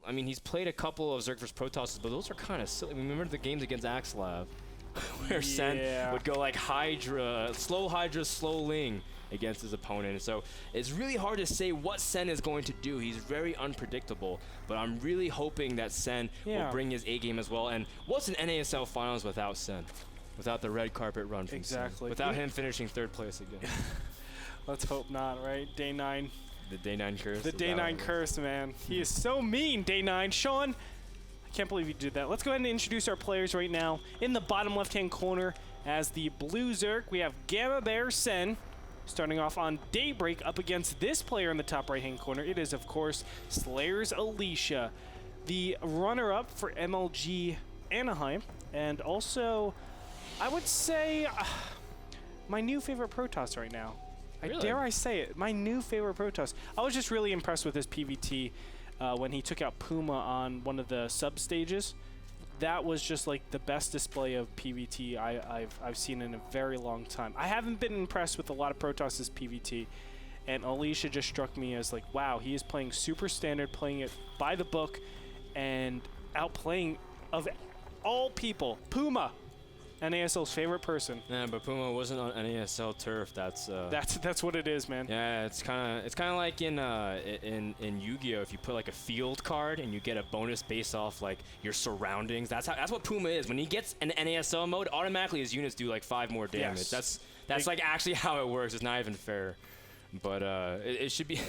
I mean, he's played a couple of Zerg vs. Protosses, but those are kind of silly. I mean, remember the games against Axelav, where Sen would go like Hydra, slow Ling against his opponent. So it's really hard to say what Sen is going to do. He's very unpredictable, but I'm really hoping that Sen will bring his A game as well. And what's an NASL finals without Sen? Without the red carpet run from Sen. Without him finishing 3rd place again. Let's hope not, right? Day 9. The Day 9 curse. The Day 9 curse, man. He is so mean, Day 9. Sean, I can't believe you did that. Let's go ahead and introduce our players right now. In the bottom left-hand corner, as the blue Zerg, we have Gamma Bear Sen, starting off on Daybreak up against this player in the top right-hand corner. It is, of course, Slayer's Alicia, the runner-up for MLG Anaheim, and also, I would say, my new favorite Protoss right now. Really? Dare I say it, my new favorite Protoss. I was just really impressed with his PVT when he took out Puma on one of the sub-stages. That was just like the best display of PVT I've seen in a very long time. I haven't been impressed with a lot of Protoss' PVT, and Alicia just struck me as like, wow, he is playing super standard, playing it by the book, and outplaying, of all people, Puma. NASL's favorite person. Yeah, but Puma wasn't on NASL turf. That's what it is, man. Yeah, it's kind of like in Yu-Gi-Oh! If you put like a field card and you get a bonus based off like your surroundings. That's what Puma is. When he gets an NASL mode, automatically his units do like 5 more damage. Yes. That's like actually how it works. It's not even fair. But it should be.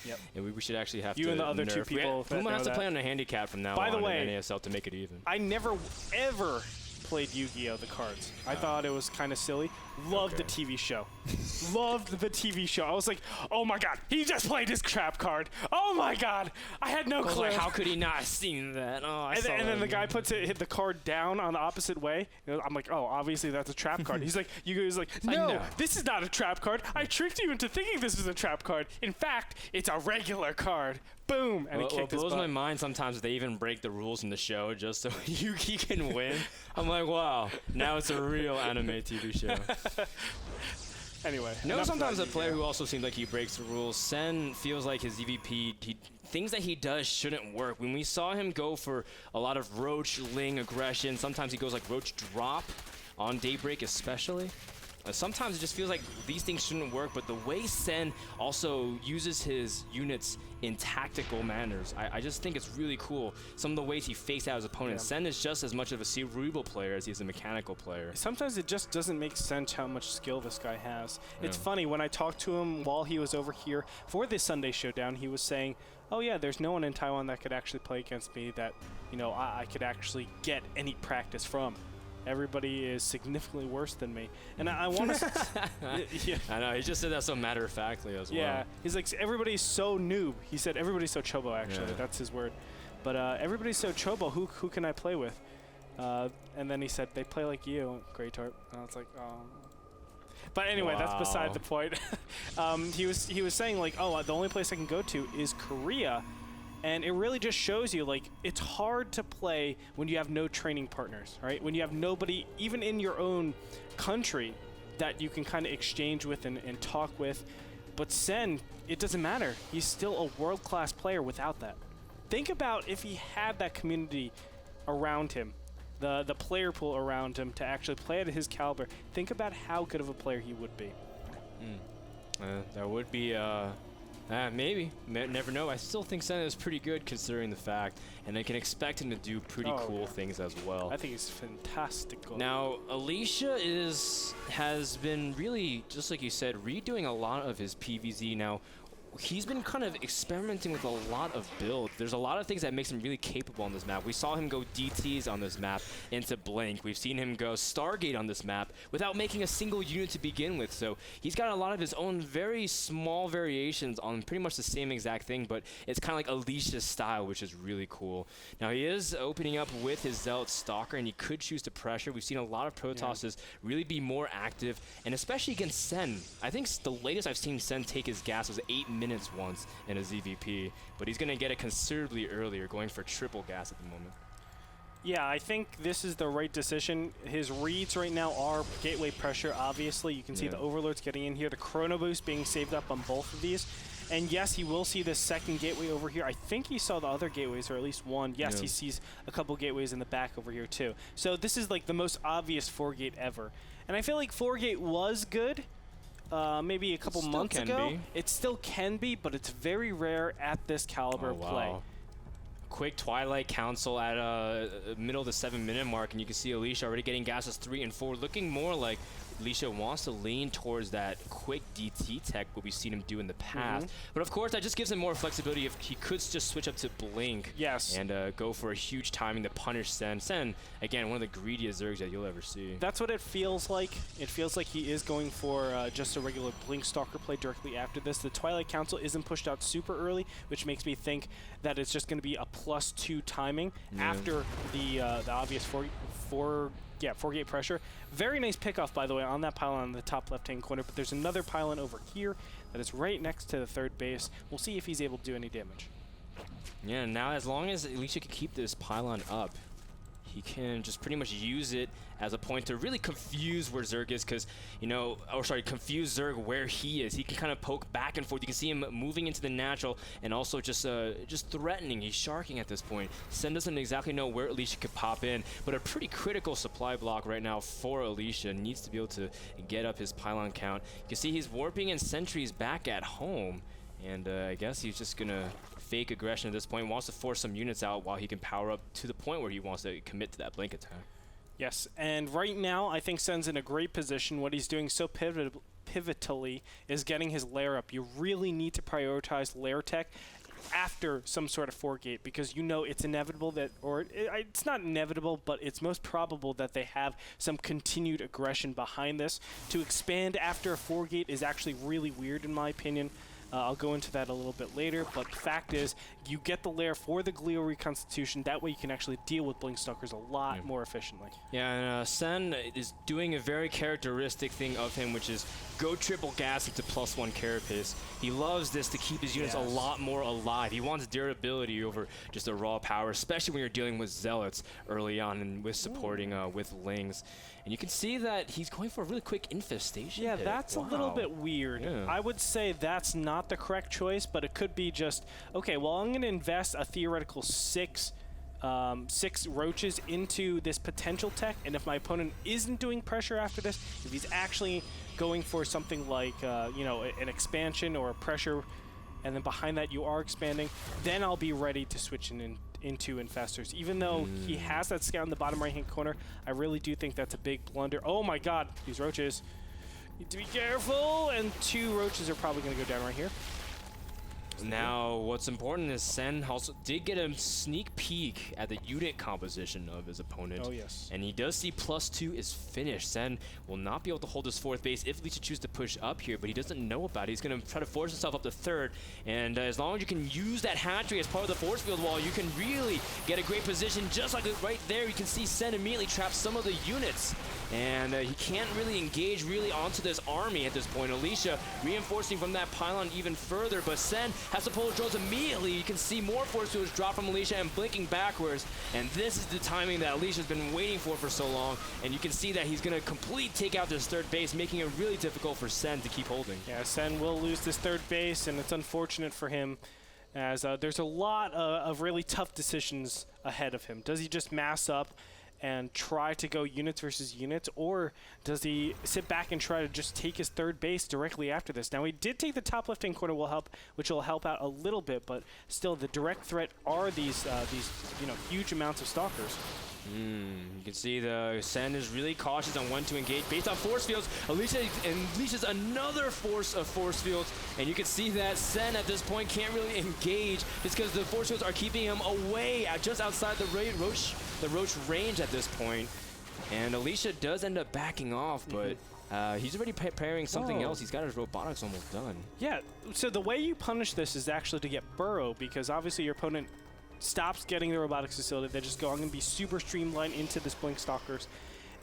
Yep. And we should actually have you to. And the other nerf. 2 people. Puma has to play on a handicap from now on. By the way, in NASL to make it even. I never ever played Yu-Gi-Oh! The cards. I thought it was kind of silly. Loved the TV show. Loved the TV show. I was like, oh my god, he just played his trap card. Oh my god, I had no clue. Like, how could he not have seen that? Oh, and then the guy hit the card down on the opposite way. I'm like, oh, obviously that's a trap card. He's like, no, this is not a trap card. I tricked you into thinking this is a trap card. In fact, it's a regular card. Boom! And he kicked his butt. It blows my mind sometimes they even break the rules in the show just so Yuki can win. I'm like, wow, now it's a real anime TV show. Anyway. No, sometimes a player who also seems like he breaks the rules. Sen feels like his EVP, things that he does shouldn't work. When we saw him go for a lot of Roach Ling aggression, sometimes he goes like Roach Drop on Daybreak especially. Sometimes it just feels like these things shouldn't work, but the way Sen also uses his units in tactical manners, I just think it's really cool. Some of the ways he fakes out his opponents. Yeah. Sen is just as much of a cerebral player as he is a mechanical player. Sometimes it just doesn't make sense how much skill this guy has. Yeah. It's funny, when I talked to him while he was over here for this Sunday Showdown, he was saying, oh yeah, there's no one in Taiwan that could actually play against me that, you know, I could actually get any practice from. Everybody is significantly worse than me. And I want to... yeah. I know, he just said that so matter-of-factly as well. Yeah, he's like, everybody's so noob. He said, everybody's so chobo, actually. Yeah. That's his word. But everybody's so chobo, who can I play with? And then he said, they play like you, Gretorp. And I was like, oh... But anyway, that's beside the point. He was saying, like, oh, the only place I can go to is Korea. And it really just shows you, like, it's hard to play when you have no training partners, right? When you have nobody, even in your own country, that you can kind of exchange with and talk with. But Sen, it doesn't matter. He's still a world-class player without that. Think about if he had that community around him, the player pool around him to actually play at his caliber. Think about how good of a player he would be. That would be... maybe. Never know. I still think Sen is pretty good considering the fact, and I can expect him to do pretty cool things as well. I think he's fantastic. Now, Alicia has been really, just like you said, redoing a lot of his PvZ. Now, he's been kind of experimenting with a lot of builds. There's a lot of things that makes him really capable on this map. We saw him go DTs on this map into Blink. We've seen him go Stargate on this map without making a single unit to begin with. So he's got a lot of his own very small variations on pretty much the same exact thing, but it's kind of like Alicia's style, which is really cool. Now he is opening up with his Zealot Stalker, and he could choose to pressure. We've seen a lot of Protosses really be more active, and especially against Sen. I think the latest I've seen Sen take his gas was 8 minutes once in a ZVP, but he's going to get it considerably earlier, going for triple gas at the moment. Yeah, I think this is the right decision. His reads right now are gateway pressure, obviously. You can see the Overlords getting in here, the Chrono Boost being saved up on both of these. And yes, he will see this second gateway over here. I think he saw the other gateways, or at least one. Yes, he sees a couple gateways in the back over here too. So this is like the most obvious 4-gate ever. And I feel like 4-gate was good maybe a couple months ago. It still can be, but it's very rare at this caliber of play. Quick Twilight Council at middle of the 7-minute mark, and you can see Alicia already getting gases 3 and 4, looking more like Alicia wants to lean towards that quick DT tech, what we've seen him do in the past. But of course, that just gives him more flexibility if he could just switch up to Blink and go for a huge timing to punish Sen. Sen, again, one of the greediest Zergs that you'll ever see. That's what it feels like. It feels like he is going for just a regular Blink Stalker play directly after this. The Twilight Council isn't pushed out super early, which makes me think that it's just going to be a +2 timing after the obvious 4-gate pressure. Very nice pickoff, by the way, on that pylon in the top left-hand corner, but there's another pylon over here that is right next to the third base. We'll see if he's able to do any damage. Yeah, now as long as Alicia can keep this pylon up, he can just pretty much use it as a point to really confuse where Zerg is, because, you know, confuse Zerg where he is. He can kind of poke back and forth. You can see him moving into the natural and also just threatening. He's sharking at this point. Sen doesn't exactly know where Alicia could pop in, but a pretty critical supply block right now for Alicia. Needs to be able to get up his pylon count. You can see he's warping in sentries back at home, and I guess he's just going to fake aggression at this point. Wants to force some units out while he can power up to the point where he wants to commit to that Blink attack. Yes, and right now I think Sen's in a great position. What he's doing so pivotally is getting his lair up. You really need to prioritize lair tech after some sort of 4-gate, because you know it's inevitable that, or it's not inevitable, but it's most probable that they have some continued aggression behind this. To expand after a 4-gate is actually really weird in my opinion. I'll go into that a little bit later, but the fact is, you get the lair for the Glio reconstitution. That way you can actually deal with Blink Stalkers a lot more efficiently. Yeah, and Sen is doing a very characteristic thing of him, which is go triple gas into +1 carapace. He loves this to keep his units a lot more alive. He wants durability over just a raw power, especially when you're dealing with Zealots early on and with supporting with Lings. And you can see that he's going for a really quick infestation. Yeah, that's a little bit weird. I would say that's not the correct choice, but it could be just, okay, well, I'm going to invest a theoretical 6 roaches into this potential tech, and if my opponent isn't doing pressure after this, if he's actually going for something like, you know, an expansion or a pressure, and then behind that you are expanding, then I'll be ready to switch into infestors. Even though he has that scout in the bottom right-hand corner, I really do think that's a big blunder. Oh my god, these roaches. Need to be careful, and 2 roaches are probably going to go down right here. Now, what's important is Sen also did get a sneak peek at the unit composition of his opponent. Oh, yes. And he does see +2 is finished. Sen will not be able to hold his 4th base if Alicia chooses to push up here, but he doesn't know about it. He's going to try to force himself up to 3rd. And as long as you can use that hatchery as part of the force field wall, you can really get a great position. Just like right there, you can see Sen immediately trap some of the units. And he can't really engage onto this army at this point. Alicia reinforcing from that pylon even further, but Sen has to pull his drones immediately. You can see more force fields drop from Alicia and blinking backwards. And this is the timing that Alicia's been waiting for so long. And you can see that he's going to completely take out this 3rd base, making it really difficult for Sen to keep holding. Yeah, Sen will lose this 3rd base, and it's unfortunate for him, as there's a lot of really tough decisions ahead of him. Does he just mass up and try to go units versus units, or does he sit back and try to just take his 3rd base directly after this? Now, he did take the top left-hand corner, which will help out a little bit, but still, the direct threat are these you know, huge amounts of stalkers. You can see the Sen is really cautious on when to engage based on force fields. Alicia's another force of force fields, and you can see that Sen at this point can't really engage just because the force fields are keeping him away just outside the Roach range at this point. And Alicia does end up backing off, but he's already preparing something else. He's got his robotics almost done. Yeah, so the way you punish this is actually to get Burrow, because obviously your opponent stops getting the robotics facility. They just go, I'm going to be super streamlined into this Blink Stalkers.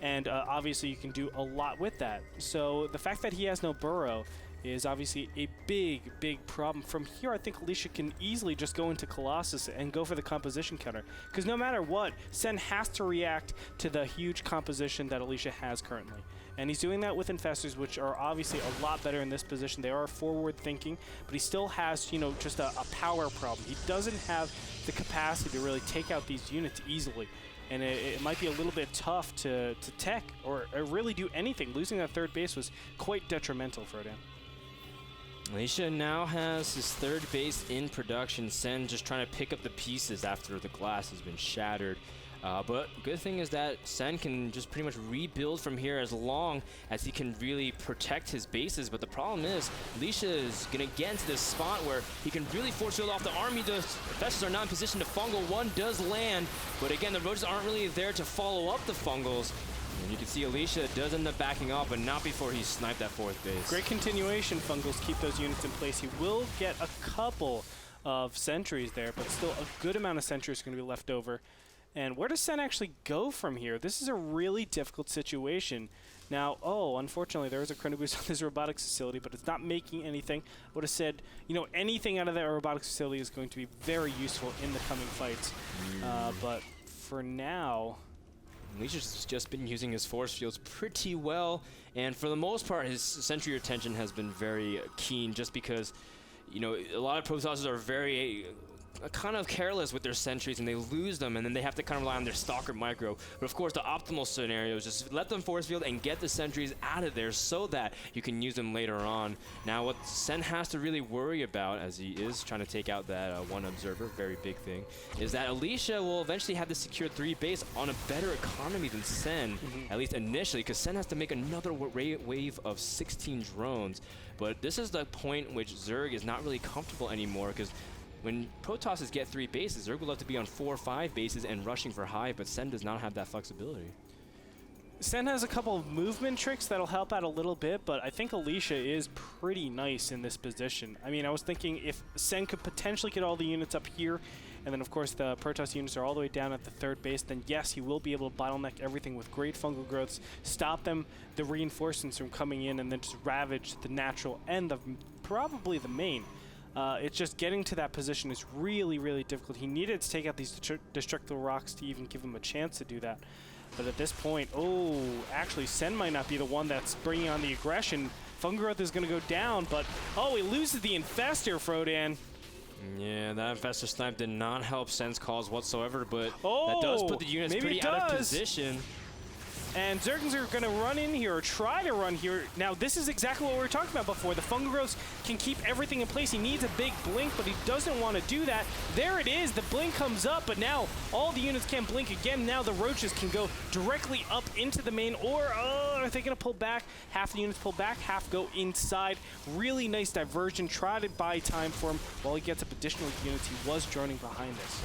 And obviously you can do a lot with that. So the fact that he has no Burrow is obviously a big problem. From here, I think Alicia can easily just go into Colossus and go for the composition counter. Because no matter what, Sen has to react to the huge composition that Alicia has currently. And he's doing that with Infestors, which are obviously a lot better in this position. They are forward thinking, but he still has, you know, just a power problem. He doesn't have the capacity to really take out these units easily. And it might be a little bit tough to tech or really do anything. Losing that third base was quite detrimental for Frodan. Alicia now has his third base in production. Sen just trying to pick up the pieces after the glass has been shattered. But good thing is that Sen can just pretty much rebuild from here as long as he can really protect his bases. But the problem is, Alicia is going to get into this spot where he can really force field off the army. The Infestors are not in position to fungal. One does land, but again, the roaches aren't really there to follow up the fungals. And you can see Alicia does end up backing off, but not before he sniped that fourth base. Great continuation. Fungals keep those units in place. He will get a couple of sentries there, but still a good amount of sentries are going to be left over. And where does Sen actually go from here? This is a really difficult situation. Now, unfortunately, there is a chrono boost on this robotics facility, but it's not making anything. I would have said, you know, anything out of that robotics facility is going to be very useful in the coming fights. But for now, Alicia's just been using his force fields pretty well, and for the most part, his sentry retention has been very keen, just because, you know, a lot of Protosses are very kind of careless with their sentries, and they lose them, and then they have to kind of rely on their stalker micro. But of course, the optimal scenario is just let them force field and get the sentries out of there so that you can use them later on. Now, what Sen has to really worry about, as he is trying to take out that one observer, very big thing, is that Alicia will eventually have to secure 3 base on a better economy than Sen, at least initially, because Sen has to make another wave of 16 drones. But this is the point which Zerg is not really comfortable anymore, because when Protosses get 3 bases, Zerg will have to be on 4 or 5 bases and rushing for Hive, but Sen does not have that flexibility. Sen has a couple of movement tricks that'll help out a little bit, but I think Alicia is pretty nice in this position. I mean, I was thinking if Sen could potentially get all the units up here, and then of course the Protoss units are all the way down at the third base, then yes, he will be able to bottleneck everything with great fungal growths, stop them, the reinforcements from coming in, and then just ravage the natural and probably the main. It's just getting to that position is really, really difficult. He needed to take out these destructible rocks to even give him a chance to do that. But at this point, actually, Sen might not be the one that's bringing on the aggression. Fungal growth is going to go down, but he loses the Infestor, Frodan. Yeah, that Infestor snipe did not help Sen's cause whatsoever, but that does put the units pretty out of position. And Zergans are going to run in here, or try to run here. Now, this is exactly what we were talking about before. The fungal growths can keep everything in place. He needs a big blink, but he doesn't want to do that. There it is. The blink comes up, but now all the units can't blink again. Now the roaches can go directly up into the main, or are they going to pull back? Half the units pull back, half go inside. Really nice diversion. Try to buy time for him while he gets up additional units. He was droning behind this.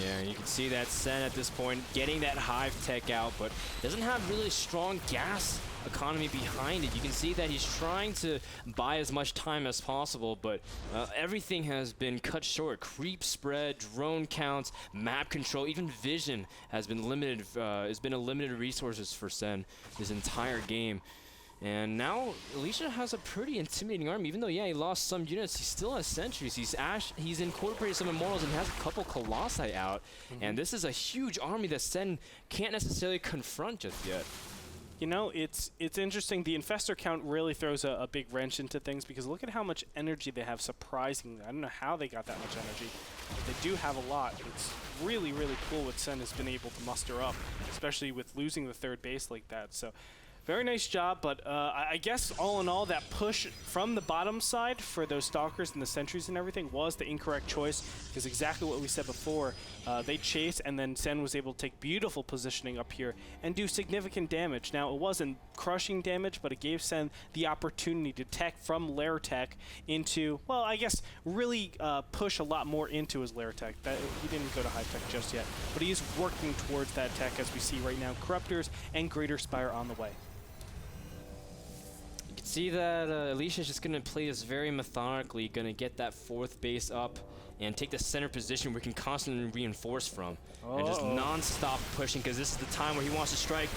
Yeah, and you can see that Sen at this point getting that Hive tech out, but doesn't have really strong gas economy behind it. You can see that he's trying to buy as much time as possible, but everything has been cut short. Creep spread, drone counts, map control, even vision has been limited. Has been a limited resources for Sen this entire game. And now Alicia has a pretty intimidating army. Even though, yeah, he lost some units, he still has sentries. He's incorporated some Immortals and has a couple Colossi out. And this is a huge army that Sen can't necessarily confront just yet. You know, it's interesting. The Infestor count really throws a big wrench into things, because look at how much energy they have, surprisingly. I don't know how they got that much energy, but they do have a lot. It's really, really cool what Sen has been able to muster up, especially with losing the third base like that. So very nice job, but I guess all in all, that push from the bottom side for those Stalkers and the Sentries and everything was the incorrect choice, because exactly what we said before, they chase, and then Sen was able to take beautiful positioning up here and do significant damage. Now, it wasn't crushing damage, but it gave Sen the opportunity to tech from Lair Tech into, well, I guess really push a lot more into his Lair Tech. He didn't go to High Tech just yet, but he is working towards that tech, as we see right now. Corruptors and Greater Spire on the way. See that Alicia's just going to play this very methodically, going to get that fourth base up and take the center position where he can constantly reinforce from. And just non-stop pushing, because this is the time where he wants to strike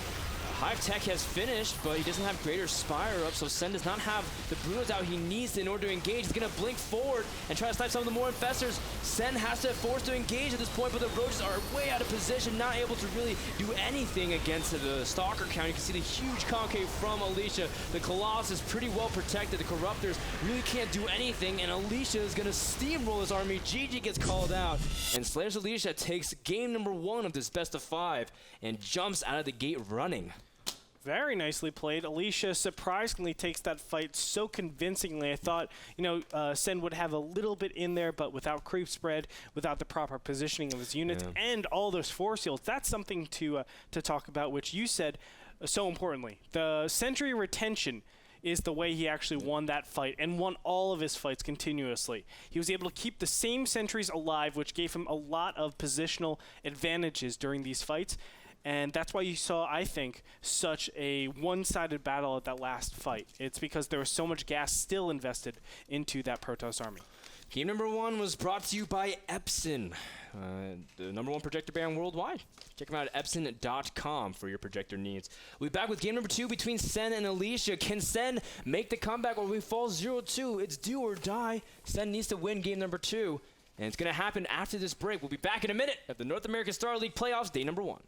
Hive Tech has finished, but he doesn't have Greater Spire up, so Sen does not have the Brunos out he needs in order to engage. He's going to blink forward and try to snipe some of the more Infestors. Sen has to force to engage at this point, but the Roaches are way out of position, not able to really do anything against the Stalker count. You can see the huge concave from Alicia. The Colossus pretty well protected. The Corruptors really can't do anything, and Alicia is going to steamroll his army. GG gets called out, and Slayers Alicia takes game number 1 of this best of 5 and jumps out of the gate running. Very nicely played. Alicia surprisingly takes that fight so convincingly. I thought, Sen would have a little bit in there, but without creep spread, without the proper positioning of his units, and all those force heals. That's something to talk about, which you said so importantly. The sentry retention is the way he actually won that fight and won all of his fights continuously. He was able to keep the same sentries alive, which gave him a lot of positional advantages during these fights. And that's why you saw, I think, such a one-sided battle at that last fight. It's because there was so much gas still invested into that Protoss army. Game number 1 was brought to you by Epson, the #1 projector brand worldwide. Check them out at epson.com for your projector needs. We'll be back with game number 2 between Sen and Alicia. Can Sen make the comeback or we fall 0-2? It's do or die. Sen needs to win game number 2, and it's going to happen after this break. We'll be back in a minute at the North American Star League Playoffs, day number 1.